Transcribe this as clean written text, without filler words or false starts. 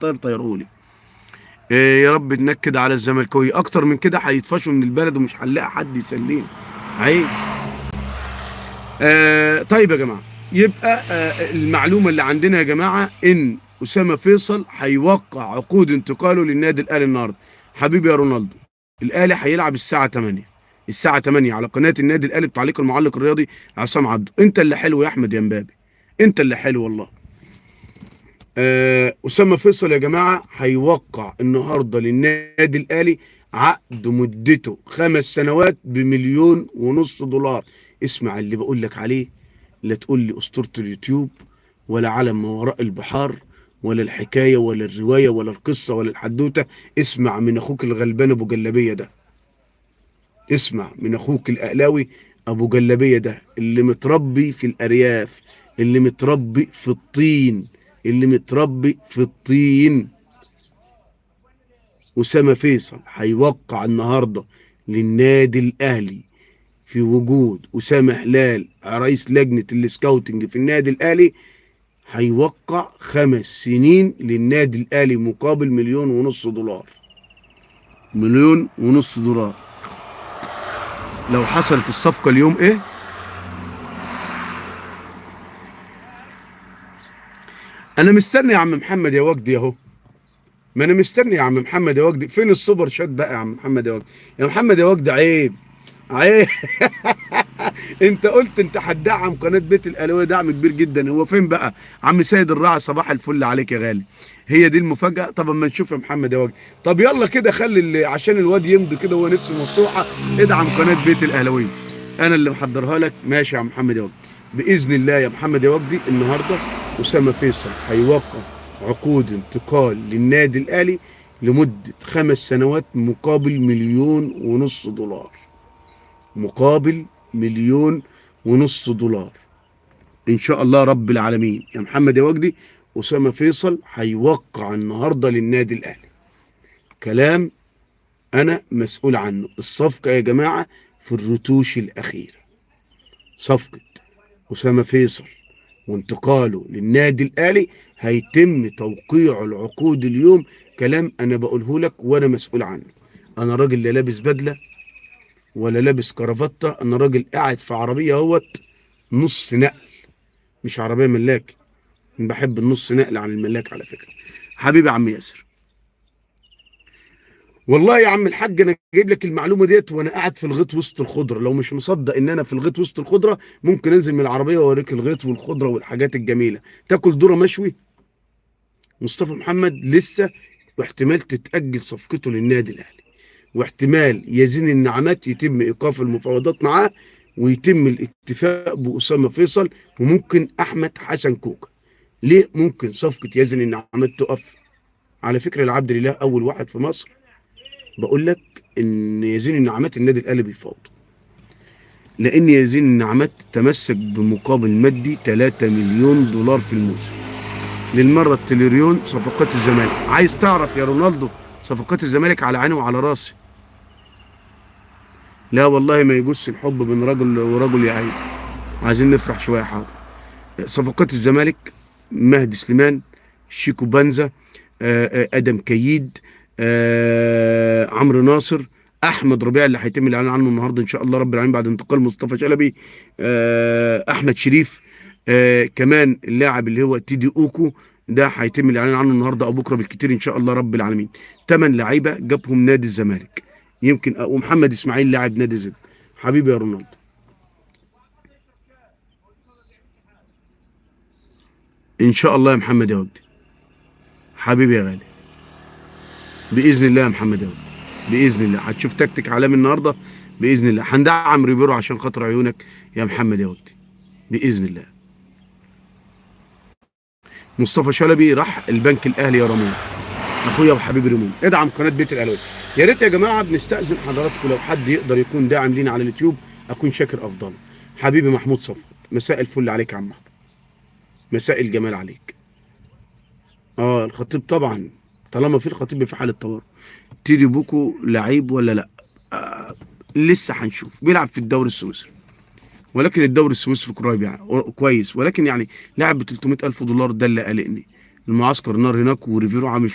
طيروا لي. يا رب تنكد على الزملكاويه، اكتر من كده هيطفشوا من البلد ومش هنلاقي حد يسلينا. عيب. طيب يا جماعه، يبقى المعلومه اللي عندنا يا جماعه ان اسامه فيصل هيوقع عقود انتقاله للنادي الاهلي النهارده. حبيبي يا رونالدو، الاهلي هيلعب الساعه 8، الساعه 8 على قناه النادي الاهلي بتعليق المعلق الرياضي عصام عبده. انت اللي حلو يا احمد يا مبابي، انت اللي حلو والله. أسامة فيصل يا جماعة هيوقع النهاردة للنادي الأهلي عقد مدته 5 سنوات ب1.5 مليون دولار. اسمع اللي بقول لك عليه، لا تقول لي أسطورة اليوتيوب ولا عالم ما وراء البحار ولا الحكاية ولا الرواية ولا القصة ولا الحدوتة. اسمع من أخوك الغلبان أبو جلابية ده، اسمع من أخوك الأهلاوي أبو جلابية ده، اللي متربي في الأرياف، اللي متربي في الطين، اللي متربي في الطين. أسامة فيصل هيوقع النهارده للنادي الأهلي في وجود أسامة هلال رئيس لجنة السكاوتنج في النادي الأهلي، هيوقع 5 سنين للنادي الأهلي مقابل 1.5 مليون دولار. 1.5 مليون دولار. لو حصلت الصفقة اليوم إيه؟ أنا مستني يا عم محمد يا وجدي أهو. ما انا مستني يا عم محمد يا وجدي. فين السوبر شات بقى يا عم محمد يا وجدي؟ يا محمد يا وجدي عيب، عيب. انت قلت انت هتدعم قناه بيت الاهلاويه دعم كبير جدا، هو فين بقى؟ عم سيد الراعي صباح الفل عليك يا غالي. هي دي المفاجاه. طب اما نشوف يا محمد يا وجدي. طب يلا كده خلي عشان الواد يمضي كده وهو نفسه مفتوحه، ادعم قناه بيت الاهلاويه. انا اللي محضرها لك. ماشي يا محمد يا وجدي. باذن الله يا محمد يا وجدي النهارده اسامه فيصل هيوقع عقود انتقال للنادي الاهلي لمده 5 سنوات مقابل 1.5 مليون دولار. مقابل 1.5 مليون دولار ان شاء الله رب العالمين. يا محمد يا وجدي، اسامه فيصل هيوقع النهارده للنادي الاهلي. كلام انا مسؤول عنه. الصفقه يا جماعه في الرتوش الاخيره. صفقه اسامه فيصل وانتقاله للنادي الاهلي هيتم توقيع العقود اليوم. كلام انا بقوله لك وانا مسؤول عنه. انا راجل لا لابس بدله ولا لابس كرافته، انا راجل قاعد في عربيه اهوت نص نقل، مش عربيه ملاك. بحب النص نقل عن الملاك على فكره. حبيبي يا عم ياسر، والله يا عم الحاج انا جايب لك المعلومه ديت وانا قاعد في الغيط وسط الخضره. لو مش مصدق ان انا في الغيط وسط الخضره، ممكن انزل من العربيه واوريك الغيط والخضره والحاجات الجميله. تاكل ذره مشوي. مصطفى محمد لسه، واحتمال تتاجل صفقته للنادي الاهلي، واحتمال يزين النعمات يتم ايقاف المفاوضات معاه ويتم الاتفاق باسامه فيصل وممكن احمد حسن كوكا. ليه ممكن صفقه يزن النعمات تقف؟ على فكره العبد لله اول واحد في مصر بقول لك ان يزين النعمات النادي الاهلي بيفاوض، لان يزين النعمات تمسك بمقابل مادي 3 مليون دولار في الموسم. للمره التريليون صفقات الزمالك. عايز تعرف يا رونالدو صفقات الزمالك على عيني وعلى راسي. لا والله ما يجوز الحب بين رجل ورجل يا عيني. عايزين نفرح شويه. حاضر. صفقات الزمالك: مهدي سليمان، شيكو بنزا، ادم كيد، عمرو ناصر، احمد ربيع اللي هيتم الاعلان عنه النهارده ان شاء الله رب العالمين بعد انتقال مصطفى شلبي، احمد شريف، كمان اللاعب اللي هو تيدي اوكو ده هيتم الاعلان عنه النهارده او بكره بالكتير ان شاء الله رب العالمين. 8 لعيبه جابهم نادي الزمالك يمكن، ومحمد اسماعيل لاعب نادي زد. حبيبي يا رونالدو، ان شاء الله يا محمد يا وجدي. حبيبي يا غالي، باذن الله يا محمد يا وجدي. باذن الله هتشوف تكتيك عالمي النهارده. باذن الله هندعم ريبيرو عشان خاطر عيونك يا محمد يا وجدي. باذن الله. مصطفى شلبي راح البنك الاهلي يا رمون. اخويا وحبيبي رمون، ادعم قناه بيت الاهلاويه. يا ريت يا جماعه بنستاذن حضراتكم لو حد يقدر يكون داعم لينا على اليوتيوب اكون شاكر افضل. حبيبي محمود صفوت، مساء الفل عليك يا عم محمود. مساء الجمال عليك. الخطيب طبعا، طالما في الخطيب في حاله طوارئ. تيدي بوكو لعيب ولا لا؟ لسه هنشوف. بيلعب في الدوري السويسري، ولكن الدوري السويسري قريب يعني كويس، ولكن يعني لاعب ب 300,000 دولار ده اللي قلقني. المعسكر نار هناك، وريفيرو عامل